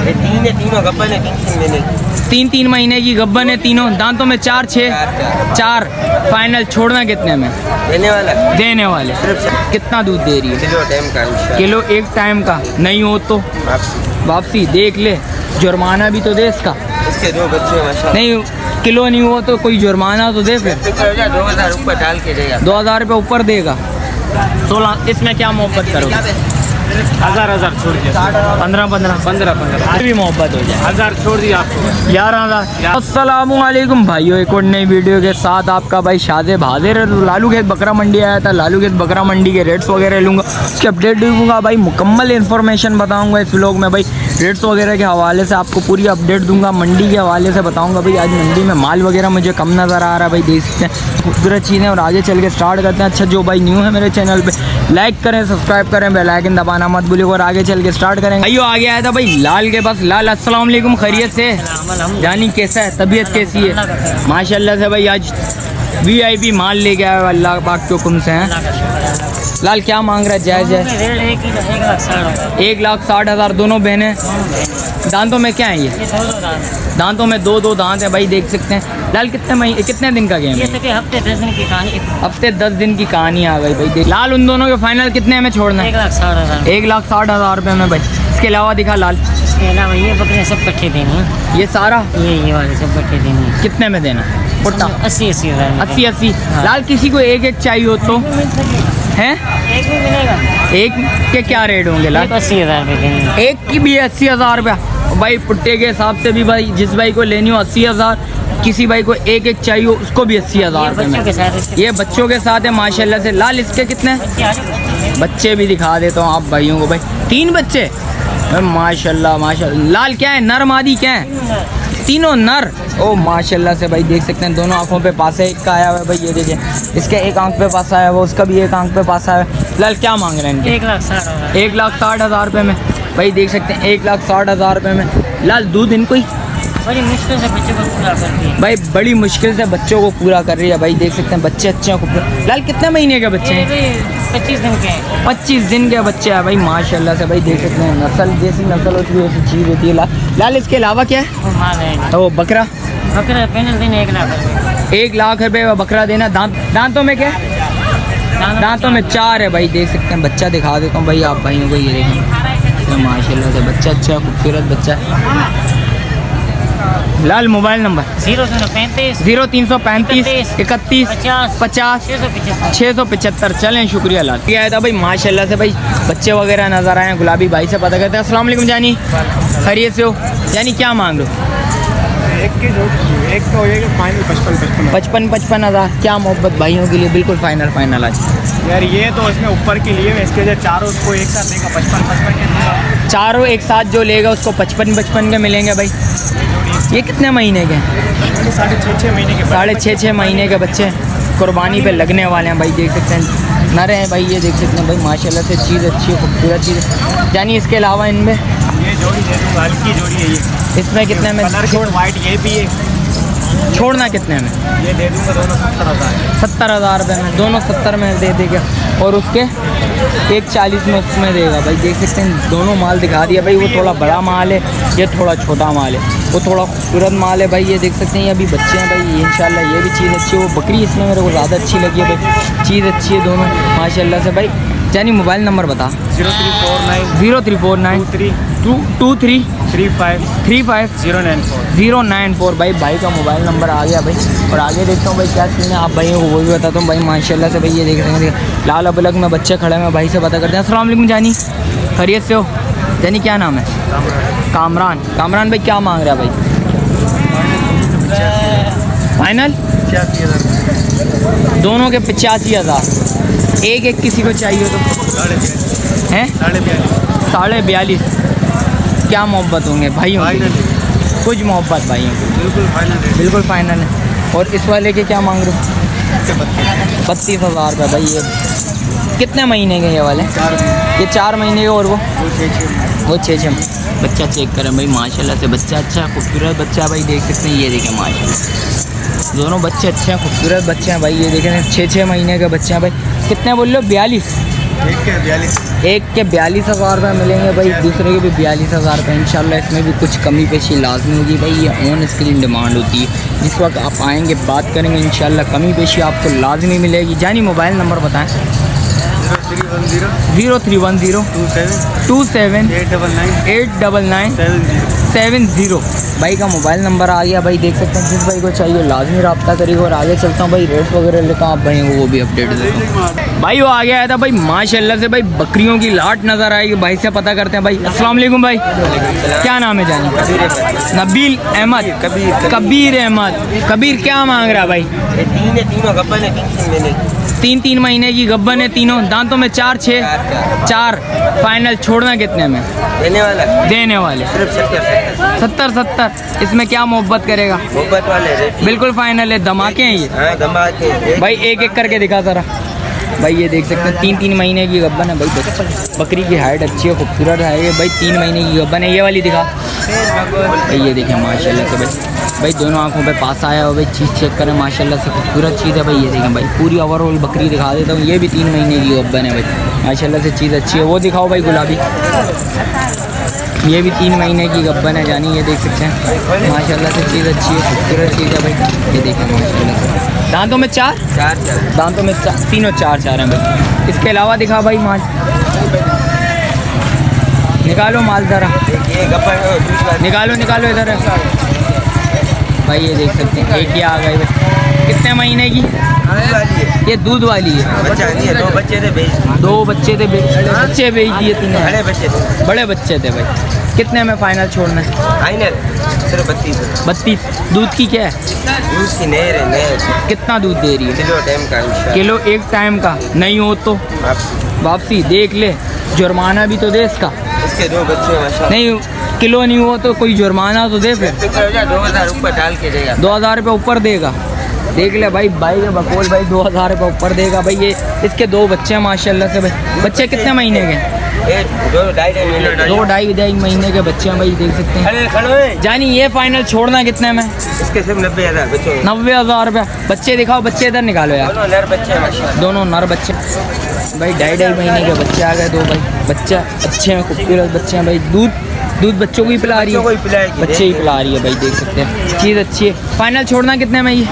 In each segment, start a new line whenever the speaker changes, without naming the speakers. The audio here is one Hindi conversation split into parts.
ये तीन है, तीनों गब्बन है, 3 महीने की।
3 महीने की गब्बन है तीनों, दांतों में 4 6 4। फाइनल छोड़ना कितने में? देने वाले कितना दूध दे रही है?
किलो टाइम का इंशाल्लाह।
किलो एक टाइम का, नहीं हो तो वापसी। देख ले, जुर्माना भी तो दे इसका।
इसके 2 बच्चे माशाल्लाह।
नहीं किलो नहीं हुआ तो कोई जुर्माना तो दे। फिर
2000 ऊपर डाल के देगा।
2000 रुपये ऊपर देगा। 16 इसमें क्या मोहब्बत करोगे?
1000 छोड़ दिया। 15
भी मोहब्बत हो जाए।
1000 छोड़ दिया आपको।
11,000। अस्सलामुअलैकुम भाइयों, एक और नई वीडियो के साथ आपका भाई शादिब हाजिर है। लालू खेत बकरा मंडी आया था। लालू खेत बकरा मंडी के रेट्स वगैरह लूँगा, उसके अपडेट दूँगा भाई, मुकम्मल इन्फॉर्मेशन बताऊँगा इस व्लॉग में भाई। रेट्स वगैरह के हवाले से आपको पूरी अपडेट दूंगा, मंडी के हवाले से बताऊँगा भाई। आज मंडी में माल वगैरह मुझे कम नज़र आ रहा है भाई, देख सकते हैं खूबसूरत चीज़ें। और आगे चल के स्टार्ट करते हैं। अच्छा जो भाई न्यू है मेरे चैनल पर, लाइक करें, सब्सक्राइब करें, बेल आइकन दबाना मत भूलिएगा। और आगे चल के स्टार्ट करेंगे। भाइयों आगे आया था भाई लाल के पास। लाल अस्सलाम वालेकुम, खैरियत से? जानी कैसा है, तबीयत कैसी है? माशाल्लाह से भाई आज VIP माल ले गया है, अल्लाह पाक के हुक्म से हैं। लाल क्या मांग रहा है? जायज़ है 1,60,000। दोनों बहनें, दांतों में क्या है ये? दांतों में 2 दांत है भाई, देख सकते हैं। लाल कितने दिन का गेम है?
हफ्ते 10 दिन की कहानी।
हफ्ते 10 दिन की कहानी आ गई भाई। लाल उन दोनों के फाइनल कितने में छोड़ना है?
1,60,000।
1,60,000 रुपये में भाई। इसके अलावा दिखा लाल।
इसके अलावा ये बकरियाँ सब इकट्ठे देनी है।
ये सारा
ये वाले सब इकट्ठे देनी है।
कितने में देना? पुट्टा
80 हज़ार।
80। लाल किसी को एक चाहिए हो तो हैं?
एक भी मिलेगा।
एक के क्या रेट होंगे लाल?
80,000 रुपये देंगे।
एक की भी 80,000 रुपया भाई। पुट्टे के हिसाब से भी भाई, जिस भाई को लेनी हो 80,000, किसी भाई को एक चाहिए हो उसको भी 80,000 रुपये। ये बच्चों के साथ है माशाल्लाह से। लाल इसके कितने बच्चे भी दिखा देता हूँ आप भाइयों को भाई। 3 बच्चे माशाल्लाह माशाल्लाह। लाल क्या है, नर मादी क्या है? तीनों नर। ओ माशाल्लाह से भाई, देख सकते हैं दोनों आंखों पे पास है। एक का आया हुआ है भाई, ये देखिए इसके एक आंख पे पास आया हुआ, उसका भी एक आंख पे पास आया है। लाल क्या मांग रहे हैं इनके?
1,60,000।
1,60,000 रुपये में भाई, देख सकते हैं 1,60,000 रुपये में। लाल दूध इनको ही
बड़ी मुश्किल से बच्चे को पूरा करती है
भाई, बड़ी मुश्किल से बच्चों को पूरा कर रही है भाई, देख सकते हैं बच्चे अच्छे हैं खूब। लाल कितने महीने के बच्चे हैं?
25 दिन के हैं।
25 दिन के बच्चे हैं भाई माशाल्लाह से भाई, देख सकते हैं। नस्ल जैसी नस्ल होती है वैसी चीज़ होती है। लाल इसके अलावा क्या है?
वो माल है।
तो बकरा
पैनल दिन 1 लाख रुपये।
1 लाख रुपये का बकरा देना। दांतों में क्या है? दांतों में 4 है भाई, देख सकते हैं। बच्चा दिखा देता हूँ भाई आप भाइयों को, ये देखें माशाल्लाह से बच्चा अच्छा है, खूबसूरत बच्चा है। लाल मोबाइल नंबर
0335
31 50 675। चलें, शुक्रिया लाल। ये आया था भाई माशाल्लाह से भाई, बच्चे वगैरह नज़र आए हैं। गुलाबी भाई से पता करते हैं। अस्सलाम वालेकुम जानी, खैरियत से हो? जानी क्या मांग लो?
एक तो ये फाइनल
55 हज़ार। क्या मोहब्बत भाइयों के लिए, बिल्कुल फाइनल आज
यार। ये तो इसमें ऊपर के लिए, इसके जो चारों उसको एक साथ देगा 55 के देगा।
चारों एक साथ जो लेगा उसको 55 के मिलेंगे भाई। ये कितने महीने के हैं?
6.5 महीने के।
6.5 महीने के बच्चे कुर्बानी पे लगने वाले हैं भाई, देख सकते हैं। नरे हैं भाई, ये देख सकते हैं भाई माशाल्लाह से, चीज़ अच्छी है, खूबसूरत चीज़ है। यानी इसके अलावा इनमें
ये जोड़ी दे दूँगा, हल्की जोड़ी है ये।
इसमें कितने में
कलर वाइट ये भी है।
छोड़ना कितने में?
ये दे दूँगा दोनों 70,000।
70,000 रुपये में, दोनों 70 में दे देगा। और उसके 140 में उसमें देगा भाई, देख सकते हैं। दोनों माल दिखा दिया भाई। वो थोड़ा बड़ा माल है, ये थोड़ा छोटा माल है। वो थोड़ा खूबसूरत माल है भाई, ये देख सकते हैं। ये अभी बच्चे हैं भाई, इंशाल्लाह ये भी चीज़ अच्छी है। वो बकरी इसमें मेरे को ज़्यादा अच्छी लगी है भाई, चीज़ अच्छी है दोनों माशाल्लाह से भाई। जानी मोबाइल नंबर बता। 0349 23 35 094 भाई का मोबाइल नंबर आ गया भाई। और आगे देखता हूँ भाई क्या सीन है, आप भाइयों को वो भी बताता हूँ भाई माशाल्लाह से भाई। ये देख रहे हैं लाल अबलग में बच्चे खड़े हैं, भाई से पता करते हैं। अस्सलाम वालेकुम जानी, खैरियत से हो? जानी क्या नाम है? कामरान भाई क्या मांग रहा है भाई? फाइनल
85,000
दोनों के 85,000। एक किसी को चाहिए तो हैं 42.5। क्या मोहब्बत होंगे भाइयों की? कुछ मोहब्बत भाइयों की, बिल्कुल फाइनल है। और इस वाले के क्या मांग रहे हो? 32,000 रुपये भाई। ये कितने महीने के ये वाले? ये 4 महीने के। और वो 6 बच्चा चेक करें भाई माशाल्लाह से, बच्चा अच्छा खूबसूरत बच्चा है भाई, देख सकते हैं। ये देखें माशाल्लाह दोनों बच्चे अच्छे हैं, खूबसूरत बच्चे हैं भाई, ये देखें। 6 महीने के बच्चे हैं भाई। कितने बोल लो? 42
एक के 42
एक के 42,000 रुपये मिलेंगे भाई, दूसरे के भी 42,000 रुपये। इंशाल्लाह इसमें भी कुछ कमी पेशी लाजमी होगी भाई, ये ऑन स्क्रीन डिमांड होती है। जिस वक्त आप आएंगे बात करेंगे इंशाल्लाह कमी पेशी आपको लाजमी मिलेगी। जानी मोबाइल नंबर बताएं। 0310 27 899 70 भाई का मोबाइल नंबर आ गया भाई, देख सकते हैं। जिस भाई को चाहिए लाजमी रब्ता करिएगा। और आगे चलता हूँ भाई, रेट्स वगैरह लेकर आप भाई वो भी अपडेट देता हूँ भाई। वो आ गया था भाई माशाल्लाह से भाई, बकरियों की लाट नज़र आएगी। भाई से पता करते हैं भाई। अस्सलाम वालेकुम भाई, क्या नाम है जानी? नबील अहमद, कबीर अहमद। कबीर क्या मांग रहा है भाई?
तीनों गब्बन है,
3 महीने की गब्बन है तीनों, दांतों में 4 फाइनल छोड़ना कितने में? देने वाले
सिर्फ
70। इसमें क्या मोहब्बत करेगा?
मोहब्बत वाले रेट
बिल्कुल फाइनल है। धमाके हैं ये।
हाँ धमाके
भाई एक एक करके दिखा जरा भाई। ये देख सकते हैं 3 महीने की गब्बन है भाई। बकरी की हाइट अच्छी है, खूबसूरत है ये भाई। 3 महीने की गब्बन है। ये वाली दिखा भाई, ये देखें माशाल्लाह से भाई दोनों आंखों पे पास आया हो भाई। चीज़ चेक करें माशाल्लाह से, खूबसूरत चीज़ है भाई। ये देखें भाई, पूरी ओवरऑल बकरी दिखा देता हूँ। ये भी 3 महीने की गब्बन है भाई, माशाल्लाह से चीज़ अच्छी है। वो दिखाओ भाई गुलाबी, ये भी 3 महीने की गब्बन है जानी। ये देख सकते हैं माशाल्लाह से चीज़ अच्छी है, खूबसूरत चीज़ है भाई। ये देखें माशाल्लाह से, दांतों में 4 दांतों में तीनों 4 हैं भाई। इसके अलावा दिखा भाई माल, निकालो माल ज़रा, निकालो इधर भाई। ये देख सकते हैं एक ही आ गए भाई। कितने महीने की? ये दूध वाली है।
बच्चा नहीं है, 2 बच्चे थे बेच
2 बच्चे थे, बच्चे बेच दिए 3।
बड़े बच्चे थे,
बड़े बच्चे थे भाई। कितने में फाइनल छोड़ना है?
फाइनल सिर्फ 32।
दूध की क्या है?
दूध की नहर है, नहर
कितना दूध दे रही है?
किलो टाइम का इंशाल्लाह।
किलो एक टाइम का, नहीं हो तो वापसी देख ले। जुर्माना भी तो दे इसका।
इसके 2 बच्चे माशाल्लाह।
नहीं किलो नहीं हुआ तो कोई जुर्माना तो दे फिर।
2000 ऊपर डाल के देगा।
2000 रुपये ऊपर देगा। देख ले भाई, भाई के बकौल भाई 2000 रुपये ऊपर देगा भाई। ये इसके 2 बच्चे हैं माशाल्लाह से भाई। बच्चे कितने महीने के? 2-2.5 महीने के बच्चे हैं भाई, देख सकते हैं। जानी ये फाइनल छोड़ना कितने में?
इसके सिर्फ 90,000 बच्चे।
90,000 रुपये। बच्चे दिखाओ, बच्चे इधर निकालो यार।
दोनों नर बच्चे हैं माशाल्लाह।
दोनों नर बच्चे भाई, 2.5 महीने के बच्चे आ गए 2 भाई। बच्चे अच्छे हैं, खूबसूरत बच्चे हैं भाई। दूध बच्चों को ही पिला रही है, बच्चे ही पिला रही है भाई, देख सकते हैं चीज़ अच्छी है। फाइनल छोड़ना कितने में? ये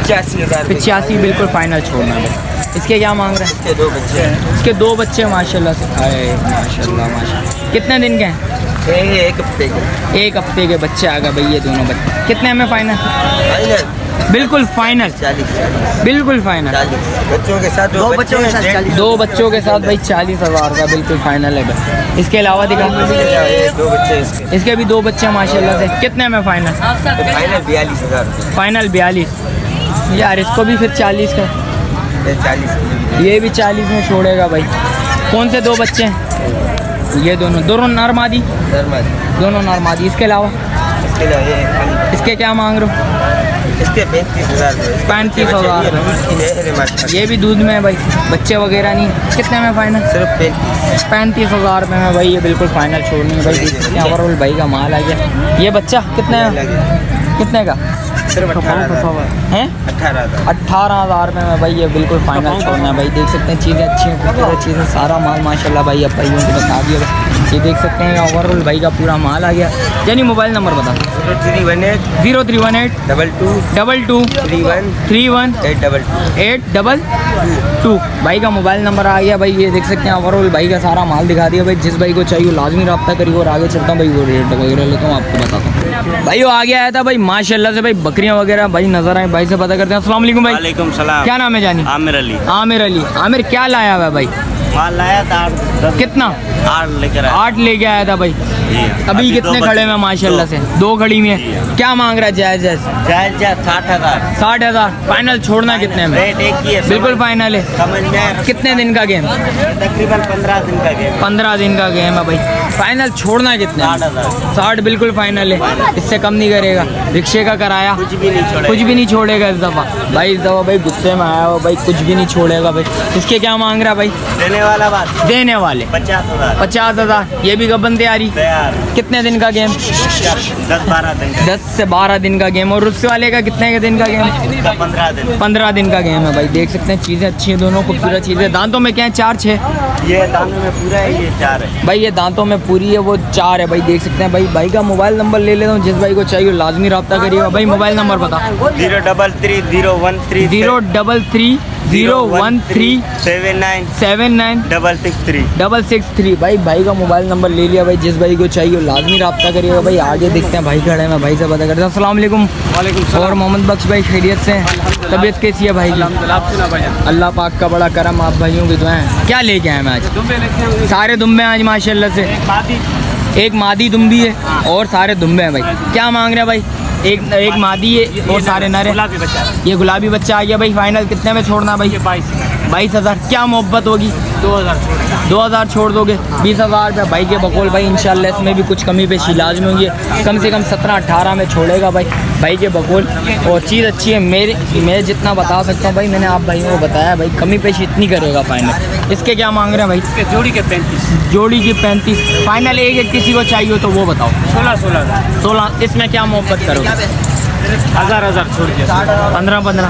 85 बिल्कुल फाइनल छोड़ना है। इसके क्या मांग रहे हैं?
इसके 2 बच्चे हैं।
इसके 2 बच्चे माशाल्लाह से। अरे माशाल्लाह। कितने दिन के हैं?
1 हफ्ते के।
1 हफ्ते के बच्चे आ गए भाई ये दोनों बच्चे। कितने में फाइनल?
फाइनल
बिल्कुल फाइनल,
40
बिल्कुल फाइनल।
40 बच्चों के साथ 2 बच्चों के साथ
2 बच्चों के साथ भाई 40,000 का बिल्कुल फाइनल है भाई। इसके अलावा दिखा
2 बच्चे
इसके भी 2 बच्चे माशाल्लाह से। कितने में फाइनल?
फाइनल 42,000।
फाइनल 42 यार। इसको भी फिर 40 का,
40
ये भी 40 में छोड़ेगा भाई। कौन से 2 बच्चे हैं? ये दोनों नर मादी, दोनों नर मादी। इसके अलावा इसके क्या मांग रहे हो?
इसके 35,000।
35,000 ये भी दूध में है भाई, बच्चे वगैरह नहीं। कितने में फाइनल?
सिर्फ
35,000 रुपये में भाई। ये बिल्कुल फाइनल छोड़नी है भाई, देख सकते हैं ओवरऑल भाई का माल आ गया। ये बच्चा कितने का?
सिर्फ 18,000
हैं? 18,000 में भाई ये बिल्कुल फाइनल छोड़ना है भाई। देख सकते हैं चीज़ें अच्छी हैं, खूबसूरत चीज़ें, सारा माल माशाल्लाह भाई अब भाइयों को बता दिया भाई। ये देख सकते हैं ओवरऑल भाई का पूरा माल आ गया। यानी मोबाइल नंबर बता। 0318 22 31 822 भाई का मोबाइल नंबर आ गया भाई। ये देख सकते हैं ओवरऑल भाई का सारा माल दिखा दिया भाई। जिस भाई को चाहिए लाजमी रब्ता करिए। और आगे चलता हूँ भाई, वो रेट वगैरह लेता हूँ आपको बताता हूँ भाई। वो आगे आया था भाई माशाल्लाह से भाई, बकरियां वगैरह भाई नजर आए। भाई से पता करते हैं। अस्सलाम वालेकुम भाई।
वालेकुम सलाम।
क्या नाम है जानी?
आमिर अली।
आमिर क्या लाया हुआ है भाई?
माल लाया था 8
कितना?
8 लेकर
8 लेके आया था भाई। अभी कितने खड़े में माशाल्लाह से? 2 खड़ी में। क्या मांग रहा है? जायज
60,000।
60,000 फाइनल छोड़ना कितने में?
रेट एक ही है,
बिल्कुल फाइनल है।
समझ में आया?
कितने दिन का गेम?
तकरीबन 15 दिन का गेम।
15 दिन का गेम है भाई। फाइनल छोड़ना कितना है?
60,000
60 बिल्कुल फाइनल है, इससे कम नहीं करेगा। रिक्शे का कराया
कुछ भी नहीं छोड़ेगा।
कुछ भी नहीं छोड़ेगा इस दफ़ा भाई। इस दफ़ा भाई गुस्से में आया हो भाई, कुछ भी नहीं छोड़ेगा भाई। इसके क्या मांग रहा भाई?
देने वाला बात
देने वाले
50,000
50,000। ये भी गबन तैयारी।
तैयार।
कितने दिन का गेम?
10-12 दिन का।
10 से 12 दिन का गेम। और उससे वाले का कितने के दिन का गेम?
इसका 15 दिन।
15 दिन का गेम है भाई। देख सकते हैं चीज़ें अच्छी हैं, दोनों खूबसूरत चीज़ें। दांतों में क्या है? 4-6।
ये दानों में पूरा है, ये 4 है
भाई ये दांतों में पूरी है, वो 4 है भाई। देख सकते हैं भाई। भाई का मोबाइल नंबर ले लेता हूँ, जिस भाई को चाहिए लाजमी रब्ता करिएगा भाई। मोबाइल नंबर बता।
033 013
033 013
79
79
663।
663 भाई का मोबाइल नंबर ले लिया भाई। जिस भाई को चाहिए लाजमी रब्ता करिएगा भाई। आगे देखते हैं भाई खड़े हैं, भाई से पता करते हैं। अस्सलाम वालेकुम। और मोहम्मद बख्श भाई खैरियत से हैं? तबीयत कैसी है भाई की? अल्लाह पाक का बड़ा करम, आप भाइयों की दुआएं। क्या लेके आए मैं आज? सारे दुम्बे आज माशाल्लाह से। एक मादी दुम्बी है और सारे दुम्बे हैं भाई। क्या मांग रहे हैं भाई? एक मादी है और सारे नर हैं। ये गुलाबी बच्चा आ गया भाई। फाइनल कितने में छोड़ना भाई? 22,000। क्या मोहब्बत होगी? 2,000 छोड़ दोगे? 20,000 रुपये भाई के बकौल भाई। इंशाल्लाह इसमें भी कुछ कमी पेशी लाजमी होगी। कम से कम 17-18 में छोड़ेगा भाई के बकौल। और चीज़ अच्छी है। मैं जितना बता सकता हूँ भाई, मैंने आप भाइयों को बताया भाई। कमी पेशी इतनी करेगा फाइनल। इसके क्या मांग रहे हैं भाई?
जोड़ी के 35।
जोड़ी की 35 फाइनल। एक किसी को चाहिए हो तो वो बताओ। 16। इसमें क्या मोहब्बत करोगे?
1000 छोड़ दिया।
15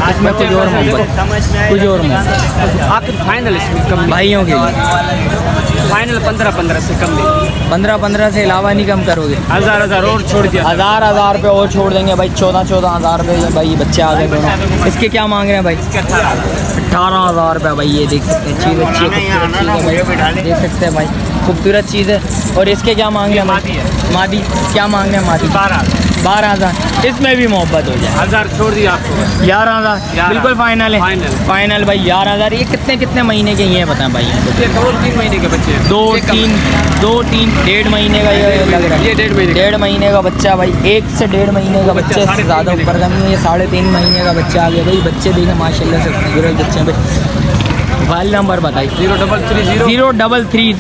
इसमें कुछ और मोहब्बत, कुछ और मोहब्बत
आखिर फाइनल इसमें कम
भाइयों के लिए।
फाइनल 15 से कम नहीं।
15 से अलावा नहीं कम करोगे?
1000 और छोड़ दिया।
1000 रुपये और छोड़ देंगे भाई। 14,000 रुपये भाई। ये बच्चे आ गए दोनों। इसके क्या मांग रहे हैं भाई? 18,000 रुपये भाई। ये देख सकते हैं चीज़ अच्छी है, देख सकते हैं भाई, खूबसूरत चीज़ है। और इसके क्या मांग रहे हैं भाई? मादी क्या मांग रहे हैं? मादी 12,000। इसमें भी मोहब्बत हो जाए।
1000 छोड़ दिया आपको।
11,000 बिल्कुल फाइनल है। फाइनल भाई 11,000। ये कितने महीने के ये बताएं भाई?
ये 2-3 महीने के बच्चे।
2-3 1.5 महीने का ये लग रहा है।
ये 1.5
महीने का बच्चा भाई। 1 से 1.5 महीने का बच्चे से ज़्यादा ऊपर का नहीं है। ये 3.5 महीने का बच्चा आ गया भाई। बच्चे देखें माशाल्लाह से खूबसूरत बच्चे हैं भाई। मोबाइल नंबर बताइए।
0330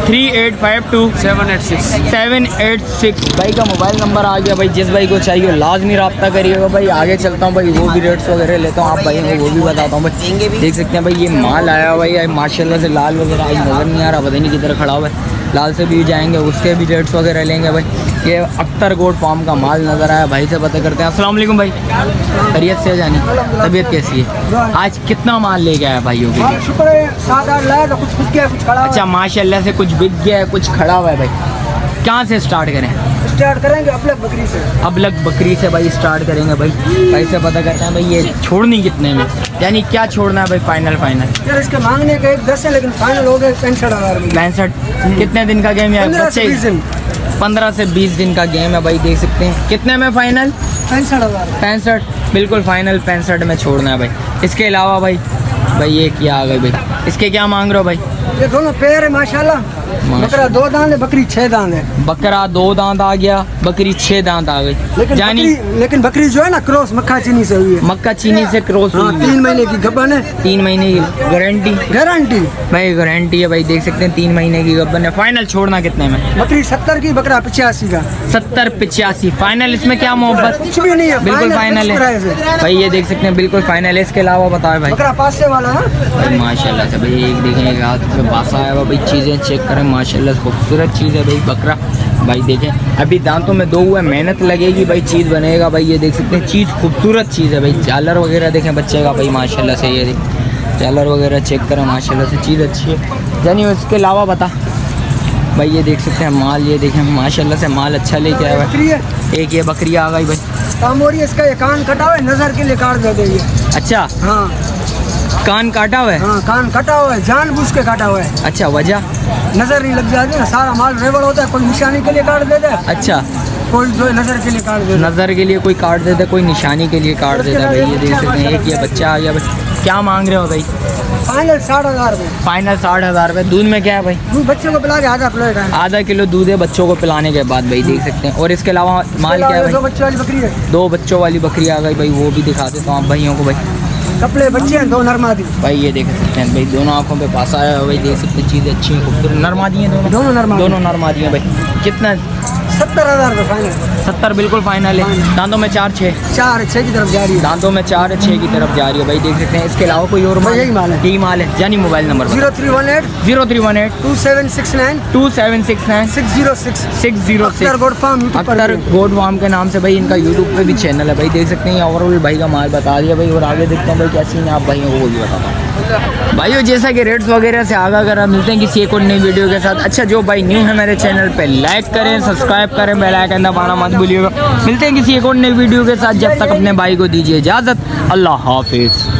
3852 786 भाई का मोबाइल नंबर आ गया भाई। जिस भाई को चाहिए लाजमी रब्ता करिएगा भाई। आगे चलता हूँ भाई, वो भी रेट्स वगैरह लेता हूँ, आप भाई को वो भी बताता हूँ भाई। देख सकते हैं भाई ये माल आया हुआ है माशाल्लाह से। लाल वगैरह आज नज़र नहीं आ रहा, पता नहीं किधर खड़ा हुआ है। लाल से भी जाएंगे, उसके भी रेट्स वगैरह लेंगे भाई। ये अख्तर गोट फार्म का माल नज़र आया, भाई से पता करते हैं। अस्सलाम वालेकुम भाई, खैरियत से जानी? तबीयत कैसी है? आज कितना माल ले गया है भाइयों के लिए?
शुक्र है 7-8 लाया था, कुछ बिक गया, कुछ खड़ा हुआ है।
अच्छा माशाल्लाह से कुछ बिक गया है, कुछ खड़ा हुआ है भाई। कहाँ से स्टार्ट करें?
स्टार्ट करेंगे अबलग बकरी से।
अबलग बकरी से भाई स्टार्ट करेंगे भाई। भाई से पता करते हैं भाई ये छोड़नी कितने में, यानी क्या छोड़ना है भाई? फाइनल
यार इसके मांगने का 10 है, लेकिन फाइनल हो गए 65,000 में।
65 कितने दिन का गेम है?
15 से 20 दिन।
15 से 20 दिन का गेम है भाई। देख सकते हैं कितने में फाइनल?
65,000।
65 बिल्कुल फाइनल 65 में छोड़ना है भाई। इसके अलावा भाई ये क्या आ गई भाई? इसके क्या मांग रहे हो भाई?
ये दोनों पेयर है माशाल्लाह। बकरा 2 दांत है, बकरी 6 दांत है।
बकरा 2 दांत आ गया, बकरी 6 दांत आ गई।
लेकिन बकरी जो है ना क्रॉस मक्का चीनी से हुई है।
मक्का चीनी से क्रॉस हुई है।
3 महीने की गब्बन है।
3 महीने की गारंटी भाई, गारंटी है भाई। देख सकते हैं 3 महीने की गब्बन है। फाइनल छोड़ना कितने में?
बकरी 70 की, बकरा 85 का।
70-85 फाइनल। इसमें क्या मोहब्बत?
कुछ भी नहीं है,
बिल्कुल फाइनल है भाई। ये देख सकते हैं बिल्कुल फाइनल है। इसके अलावा बताओ भाई।
बकरा पासे वाला है
भाई माशाल्लाह से भाई। एक देखें एक हाथ पे बासा आया हुआ भाई। चीज़ें चेक करें माशाल्लाह से खूबसूरत चीज़ है भाई बकरा भाई। देखें अभी दांतों में 2 हुआ, मेहनत लगेगी भाई, चीज़ बनेगा भाई। ये देख सकते हैं चीज़ खूबसूरत चीज़ है भाई। झालर वगैरह देखें बच्चे का भाई माशाल्लाह से। ये देख झालर वगैरह चेक करें माशाल्लाह से, चीज़ अच्छी है जानी। इसके अलावा बता भाई। ये देख सकते हैं माल, ये देखें माशाल्लाह से माल अच्छा लेके आया है। एक ये बकरी आ गई भाई।
कामोरी इसका ये कान कटा हुआ है, नजर के लिए काट दे ये।
अच्छा
हाँ
कान काटा हुआ है?
हाँ कान कटा हुआ है, जानबूझ के काटा हुआ है।
अच्छा वजह?
नजर नहीं लग जाती ना, सारा माल रेवड़ होता है, कोई निशानी के लिए काट देता है।
अच्छा
कोई जो नजर के लिए काट देता है।
नज़र के लिए कोई काट देता है, कोई निशानी के लिए काट देता है भाई। ये देख सकते हैं एक ये बच्चा आ गया भाई। क्या मांग रहे हो भाई?
फाइनल 60,000 रुपये।
फाइनल 60,000 रुपये। दूध में क्या है भाई?
दूध बच्चे को पिला के आधा प्लेट है।
आधा किलो दूध है बच्चों को पिलाने के बाद भाई। देख सकते हैं। और इसके अलावा माल क्या है
2
भाई?
बच्चों वाली बकरी है।
2 बच्चों वाली बकरी आ गई भाई। वो भी दिखा देता हूँ आप भाइयों को भाई।
कपड़े बच्चे हैं, 2 नरमादी।
भाई ये देख सकते हैं भाई, दोनों आंखों पे पास आया है भाई, देख सकते हैं चीज़ें अच्छी हैं, खूबसूरत नरमादी हैं दोनों।
दोनों नरमादी।
दोनों नरमादी हैं भाई। कितना?
70,000 का फाइनल।
70 बिल्कुल फाइनल है। दांतों में 4 6
4 6 की तरफ जा रही है।
दांतों में 4 6 की तरफ जा रही है भाई, देख सकते हैं। इसके अलावा कोई और माल?
यही माल है।
यही माल है। यानी मोबाइल नंबर
0318
0318
2769
2769
606
606।
अख्तर गोड फार्म यूट्यूब पर
अख्तर गोड फार्म के नाम से भाई इनका यूट्यूब पे भी चैनल है भाई, देख सकते हैं। ओवरऑल भाई का माल बता दिया भाई, और आगे देखता हूँ भाई कैसी हैं आप भाइयों को वो भी बताता हूँ भाइयों। जैसा कि रेट्स वगैरह से आगा करा, मिलते हैं किसी एक और नई वीडियो के साथ। अच्छा जो भाई न्यू है मेरे चैनल पे, लाइक करें, सब्सक्राइब करें, बेल आइकन दबाना मत भूलिएगा। मिलते हैं किसी एक और नई वीडियो के साथ, जब तक अपने भाई को दीजिए इजाज़त। अल्लाह हाफिज़।